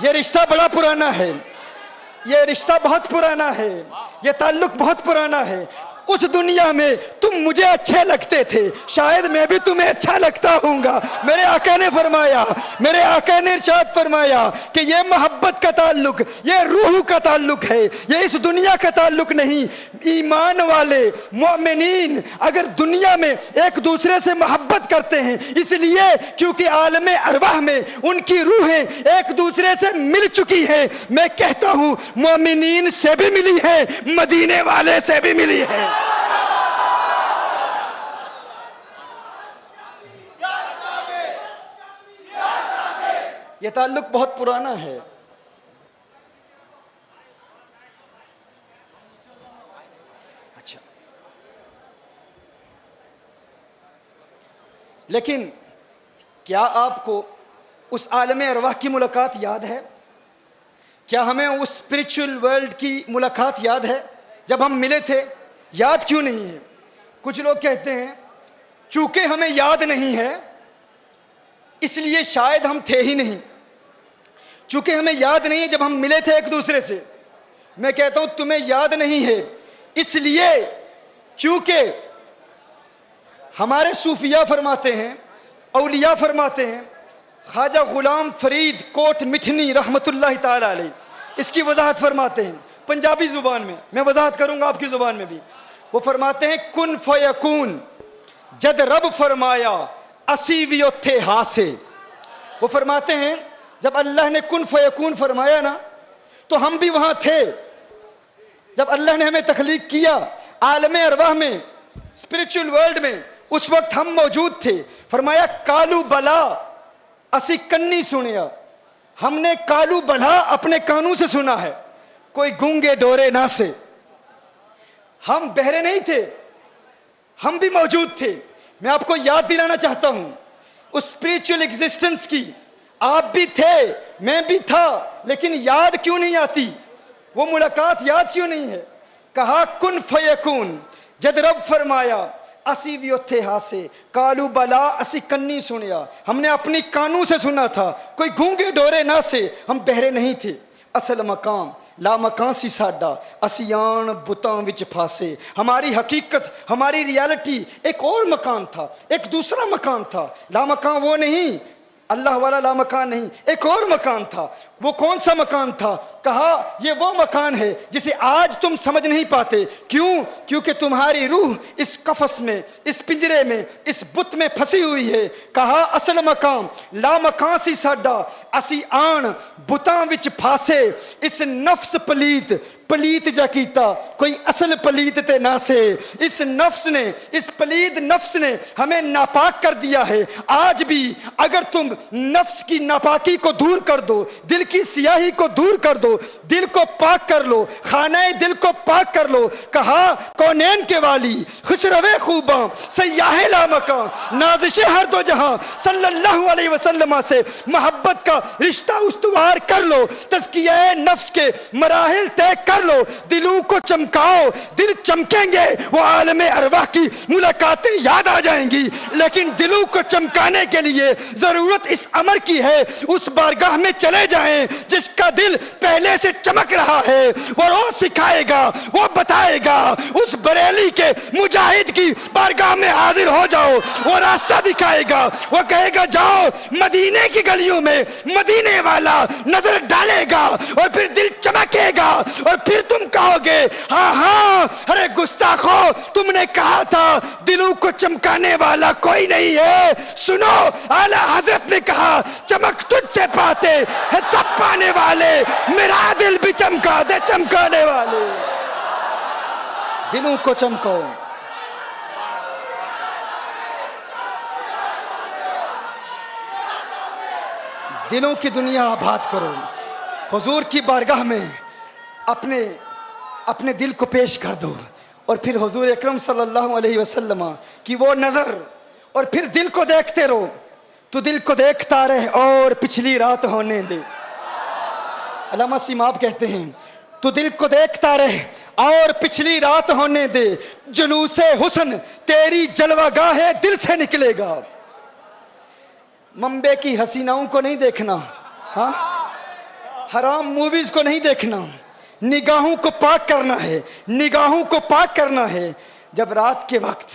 ये रिश्ता बड़ा पुराना है, ये रिश्ता बहुत पुराना है, ये ताल्लुक बहुत पुराना है। उस दुनिया में तुम मुझे अच्छे लगते थे, शायद मैं भी तुम्हें अच्छा लगता हूँगा। मेरे आका ने फरमाया, मेरे आका ने इरशाद फरमाया कि ये मोहब्बत का ताल्लुक, ये रूह का ताल्लुक है, ये इस दुनिया का ताल्लुक नहीं। ईमान वाले मोमिनीन अगर दुनिया में एक दूसरे से मोहब्बत करते हैं इसलिए क्योंकि आलमे अरवाह में उनकी रूहें एक दूसरे से मिल चुकी हैं। मैं कहता हूँ मोमिनीन से भी मिली है, मदीने वाले से भी मिली है। ये ताल्लुक बहुत पुराना है। अच्छा, लेकिन क्या आपको उस आलम अरवाह की मुलाकात याद है? क्या हमें उस स्पिरिचुअल वर्ल्ड की मुलाकात याद है जब हम मिले थे? याद क्यों नहीं है? कुछ लोग कहते हैं चूंकि हमें याद नहीं है इसलिए शायद हम थे ही नहीं। चूंकि हमें याद नहीं है जब हम मिले थे एक दूसरे से। मैं कहता हूं तुम्हें याद नहीं है इसलिए क्योंकि हमारे सूफिया फरमाते हैं, औलिया फरमाते हैं, ख्वाजा गुलाम फरीद कोट मिठनी रहमतुल्लाह ताला अलैह इसकी वजाहत फरमाते हैं पंजाबी जुबान में, मैं वजाहत करूंगा आपकी जुबान में भी। वो फरमाते हैं कुन फयकून जद रब फरमाया असी भी उत्थे हासे। वो फरमाते हैं जब अल्लाह ने कुन फयकून फरमाया ना तो हम भी वहां थे। जब अल्लाह ने हमें तख्लीक किया आलमे अरवाह में, स्पिरिचुअल वर्ल्ड में, उस वक्त हम मौजूद थे। फरमाया कालू बला असी कन्नी सुनिया, हमने कालू बला अपने कानों से सुना है, कोई गूंगे डोरे ना से। हम बहरे नहीं थे, हम भी मौजूद थे। मैं आपको याद दिलाना चाहता हूं उस स्पिरिचुअल एग्जिस्टेंस की। आप भी थे, मैं भी था, लेकिन याद क्यों नहीं आती? वो मुलाकात याद क्यों नहीं है? कहा कुन फयकून जद रब फरमाया असी भी उत्थे हासे, कालू बला असी कन्नी सुनिया, हमने अपनी कानों से सुना था, कोई गूंगे डोरे ना से, हम बहरे नहीं थे। असल मकाम ला मकान सी साडा असियान बुतां विच फासे। हमारी हकीकत, हमारी रियलिटी एक और मकान था, एक दूसरा मकान था। ला मकान वो नहीं, अल्लाह वाला ला मकान नहीं, एक और मकान था। वो कौन सा मकान था? कहा ये वो मकान है जिसे आज तुम समझ नहीं पाते। क्यों? क्योंकि तुम्हारी रूह इस कफस में, इस पिंजरे में, इस बुत में फंसी हुई है। कहा असल मकाम ला मकान सी साडा असी आन बुतां विच फासे। इस नफ्स पलीत पलीत जा कीता, कोई असल पलीत ते ना से। इस नफ्स ने, इस पलीत नफ्स ने हमें नापाक कर दिया है। आज भी अगर तुम नफ्स की नापाकी को दूर कर दो, दिल की सियाही को दूर कर दो, दिल को पाक कर लो, खानाए दिल को पाक कर लो। कहा कौनैन के वाली खुशरवे खूबा सयाहे लामका नाज़िशे हर दो जहां सल्लल्लाहु अलैहि वसल्लम से मोहब्बत का रिश्ता उस्तवार कर लो। तज़किया नफ्स के मराहिल तय कर लो, दिलों को चमकाओ, दिल चमकेंगे, वो आलमे अरवाह की मुलाकातें याद आ जाएंगी। लेकिन दिलों को चमकाने के लिए जरूरत इस अमर की है, उस बारगाह में चले जाएं जिसका दिल पहले से चमक रहा है। वो रोज सिखाएगा, वो बताएगा। उस बरेली के मुजाहिद की बारगाह में हाजिर हो जाओ, वो रास्ता दिखाएगा। वो कहेगा जाओ मदीने की गलियों में, मदीने वाला नजर डालेगा और फिर दिल चमकेगा। और फिर तुम कहोगे हाँ हाँ अरे गुस्ताखो, तुमने कहा था दिलों को चमकाने वाला कोई नहीं है। सुनो, आला हजरत ने कहा चमक तुझसे पाते हैं सब पाने वाले, मेरा दिल भी चमका दे चमकाने वाले। दिलों को चमकाओ। दिलों की दुनिया आबाद करो। हुजूर की बारगाह में अपने अपने दिल को पेश कर दो और फिर हुजूर अकरम सल्लल्लाहु अलैहि वसल्लम की वो नजर, और फिर दिल को देखते रहो। तो दिल को देखता रहे और पिछली रात होने दे। अल्लामा सीमाब कहते हैं तो दिल को देखता रहे और पिछली रात होने दे, जुलूसे हुस्न तेरी जलवागाह दिल से निकलेगा। मंबे की हसीनाओं को नहीं देखना, हाँ हराम मूवीज को नहीं देखना, निगाहों को पाक करना है, निगाहों को पाक करना है। जब रात के वक्त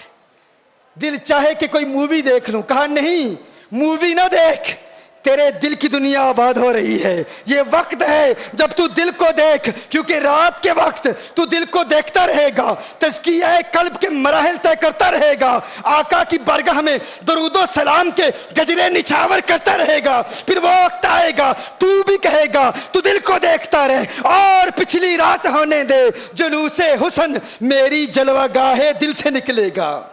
दिल चाहे कि कोई मूवी देख लूं, कहा नहीं, मूवी ना देख, तेरे दिल की दुनिया आबाद हो रही है। ये वक्त है जब तू दिल को देख, क्योंकि रात के वक्त तू दिल को देखता रहेगा, तज़किया कल्ब के मराहिल तय करता रहेगा, आका की बरगाह में दरूदो सलाम के गजरे निछावर करता रहेगा। फिर वो वक्त आएगा तू भी कहेगा, तू दिल को देखता रहे और पिछली रात होने दे, जुलूसे हुस्न मेरी जलवागाहे दिल से निकलेगा।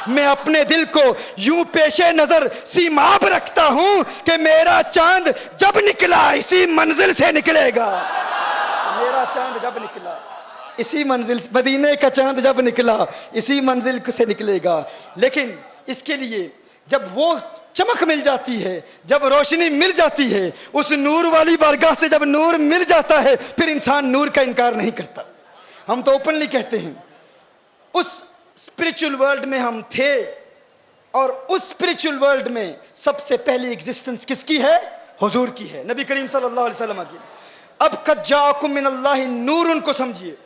मैं अपने दिल को यूं पेशे नजर सीमाब रखता हूं कि मेरा चांद जब निकला इसी मंजिल से निकलेगा। मेरा चांद जब निकला इसी मंजिल, मदीने का चांद जब निकला इसी मंजिल से निकलेगा। लेकिन इसके लिए जब वो चमक मिल जाती है, जब रोशनी मिल जाती है, उस नूर वाली बारगाह से जब नूर मिल जाता है, फिर इंसान नूर का इनकार नहीं करता। हम तो ओपनली कहते हैं उस स्पिरिचुअल वर्ल्ड में हम थे, और उस स्पिरिचुअल वर्ल्ड में सबसे पहली एग्जिस्टेंस किसकी है? हुजूर की है, नबी करीम सल्लल्लाहु अलैहि वसल्लम की। अब कद जाअकुम मिनल्लाहि नूरुन को समझिए,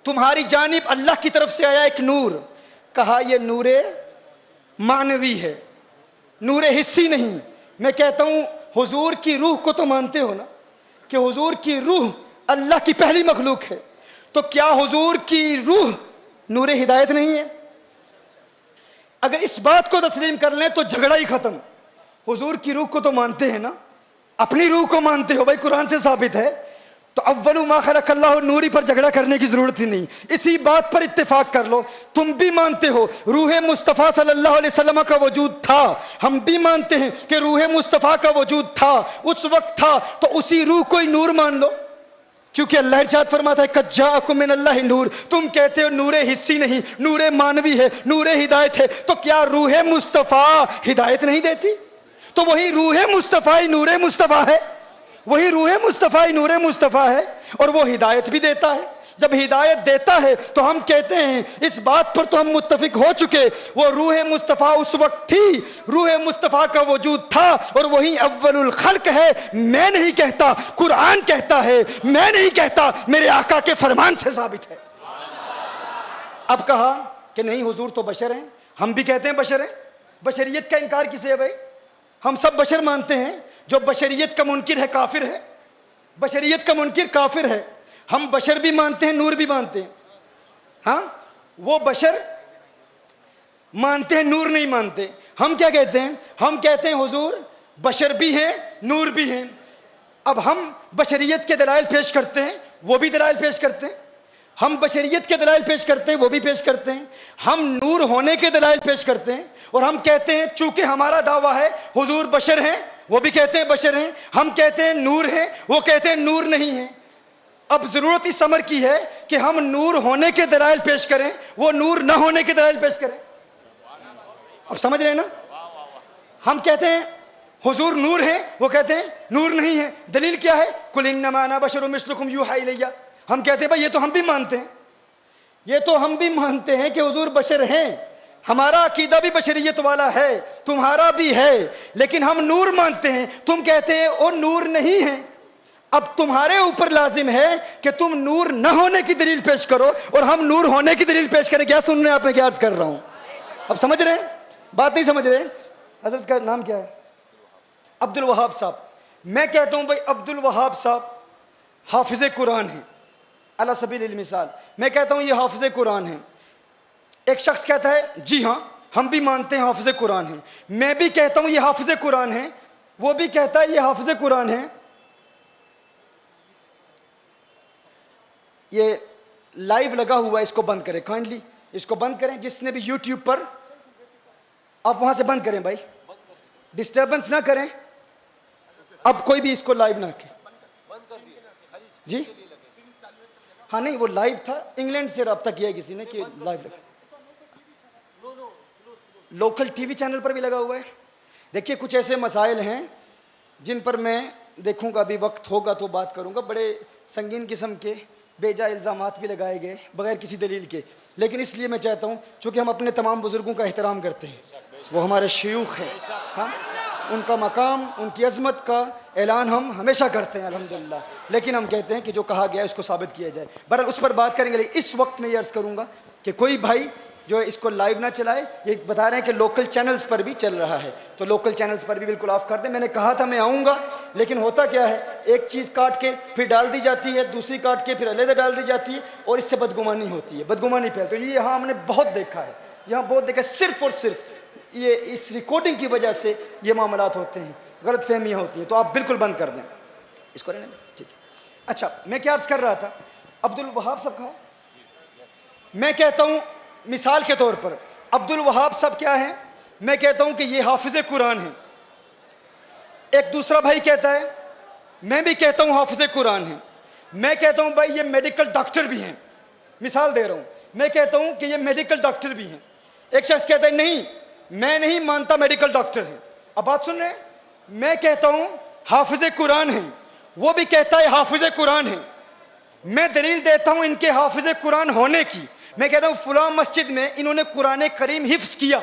तुम्हारी जानिब अल्लाह की तरफ से आया एक नूर। कहा यह नूरे मानवी है, नूरे हिस्सी नहीं। मैं कहता हूं हुजूर की रूह को तो मानते हो ना, कि हुजूर की रूह अल्लाह की पहली मखलूक है, तो क्या हुजूर की रूह नूरे हिदायत नहीं है? अगर इस बात को तस्लीम कर लें तो झगड़ा ही खत्म। हुजूर की रूह को तो मानते हैं ना, अपनी रूह को मानते हो, भाई कुरान से साबित है। तो अव्वलु मा खलक़ल्लाहु नूरी पर झगड़ा करने की जरूरत ही नहीं, इसी बात पर इत्तेफाक कर लो। तुम भी मानते हो रूह मुस्तफ़ा सल्लल्लाहु अलैहि वसल्लम का वजूद था, हम भी मानते हैं कि रूह मुस्तफ़ा का वजूद था, उस वक्त था, तो उसी रूह को ही नूर मान लो, क्योंकि अल्लाह इरशाद फरमाता है कद जाअकुम मिनल्लाहि नूर। तुम कहते हो नूरे हिस्सी नहीं, नूरे मानवी है, नूरे हिदायत है, तो क्या रूह मुस्तफ़ा हिदायत नहीं देती? तो वही रूह मुस्तफ़ा ही नूरे मुस्तफ़ा है, वही रूह मुस्तफ़ा ही नूरे मुस्तफ़ा है, और वो हिदायत भी देता है। जब हिदायत देता है तो हम कहते हैं, इस बात पर तो हम मुत्तफिक हो चुके, वो रूह मुस्तफ़ा उस वक्त थी, रूह मुस्तफ़ा का वजूद था, और वही अव्वलुल खल्क है। मैं नहीं कहता, कुरान कहता है, मैं नहीं कहता, मेरे आका के फरमान से साबित है। अब कहा कि नहीं हुजूर तो बशर हैं, हम भी कहते हैं बशर हैं। बशरियत का इनकार किसे है भाई? हम सब बशर मानते हैं, जो बशरियत का मुनकिर है काफिर है, बशरियत का मुनकिर काफिर है। हम बशर भी मानते हैं, नूर भी मानते हैं। हाँ, वो बशर मानते हैं, नूर नहीं मानते। हम क्या कहते हैं? हम कहते हैं हुजूर बशर भी हैं, नूर भी हैं। अब हम बशरियत के दलाइल पेश करते हैं, वो भी दलाइल पेश करते हैं। हम बशरियत के दलाइल पेश करते हैं, वो भी पेश करते हैं। हम नूर होने के दलाइल पेश करते हैं, और हम कहते हैं चूंकि हमारा दावा है हुजूर बशर हैं, वो भी कहते हैं बशर हैं। हम कहते हैं नूर हैं, वो कहते हैं नूर नहीं है। अब जरूरत इस अमर की है कि हम नूर होने के दलाइल पेश करें, वो नूर न होने के दलाइल पेश करें। अब समझ रहे हैं ना? हम कहते हैं हुजूर नूर है, वो कहते हैं नूर नहीं है। दलील क्या है? कुल इन्नमा अना बशरुम मिस्लुकुम यूहा इलैया। हम कहते हैं भाई ये तो हम भी मानते हैं, ये तो हम भी मानते हैं कि हुजूर बशर हैं, हमारा अकीदा भी बशरियत वाला है, तुम्हारा भी है, लेकिन हम नूर मानते हैं, तुम कहते हैं वो नूर नहीं है। अब तुम्हारे ऊपर लाजिम है कि तुम नूर न होने की दलील पेश करो, और हम नूर होने की दलील पेश करें। क्या सुन रहे हैं आप? मैं क्या अर्ज कर रहा हूं? अब समझ रहे हैं? बात नहीं समझ रहे? हजरत का नाम क्या है? अब्दुल वहाब साहब। मैं कहता हूं भाई अब्दुल वहाब साहब हाफिज कुरान है, अला सबील मिसाल। मैं कहता हूं ये हाफिज कुरान है। एक शख्स कहता है जी हाँ हम भी मानते हैं हाफिज कुरान है, मैं भी कहता हूं ये हाफिज कुरान है, वो भी कहता है ये हाफिज कुरान है। ये लाइव लगा हुआ है, इसको बंद करें काइंडली, इसको बंद करें। जिसने भी यूट्यूब पर, आप वहां से बंद करें भाई, डिस्टर्बेंस ना करें। अब कोई भी इसको लाइव ना करे जी। हाँ नहीं, वो लाइव था, इंग्लैंड से रब्ता किया किसी ने कि लाइव लगा, लोकल टीवी चैनल पर भी लगा हुआ है। देखिए कुछ ऐसे मसाइल हैं जिन पर मैं देखूंगा, अभी वक्त होगा तो बात करूंगा। बड़े संगीन किस्म के बेजा इल्ज़ामात भी लगाए गए बगैर किसी दलील के, लेकिन इसलिए मैं चाहता हूं चूँकि हम अपने तमाम बुज़ुर्गों का एहतराम करते हैं, वो हमारे शयूख हैं। हाँ उनका मकाम, उनकी अज़मत का ऐलान हम हमेशा करते हैं अल्हम्दुलिल्लाह, लेकिन हम कहते हैं कि जो कहा गया है उसको साबित किया जाए। बहरहाल उस पर बात करेंगे, लेकिन इस वक्त मैं ये अर्ज़ करूँगा कि कोई भाई जो है इसको लाइव ना चलाए। ये बता रहे हैं कि लोकल चैनल्स पर भी चल रहा है, तो लोकल चैनल्स पर भी बिल्कुल ऑफ कर दें। मैंने कहा था मैं आऊँगा, लेकिन होता क्या है, एक चीज़ काट के फिर डाल दी जाती है, दूसरी काट के फिर अलग डाल दी जाती है, और इससे बदगुमानी होती है, बदगुमानी फैलती है। तो ये यहाँ हमने बहुत देखा है, यहाँ बहुत देखा, सिर्फ और सिर्फ ये इस रिकॉर्डिंग की वजह से ये मामलात होते हैं, गलत फहमियाँ होती हैं। तो आप बिल्कुल बंद कर दें इसको, रहने दें, ठीक है। अच्छा, मैं क्या अर्ज़ कर रहा था, अब्दुल वहाब साहब का, मैं कहता हूँ मिसाल के तौर पर अब्दुल वहाब साहब क्या है, मैं कहता हूँ कि ये हाफिज़ कुरान है। एक दूसरा भाई कहता है, मैं भी कहता हूँ हाफिज़ कुरान है। मैं कहता हूँ भाई ये मेडिकल डॉक्टर भी हैं, मिसाल दे रहा हूँ, मैं कहता हूँ कि ये मेडिकल डॉक्टर भी हैं। एक शख्स कहता है नहीं, मैं नहीं मानता मेडिकल डॉक्टर है। अब बात सुन रहे हैं, मैं कहता हूँ हाफिज़ कुरान है, वो भी कहता है हाफिज़ कुरान है। मैं दलील देता हूँ इनके हाफिज़ कुरान होने की। मैं कहता हूँ फुलां मस्जिद में इन्होंने कुरान करीम हिफ्ज़ किया,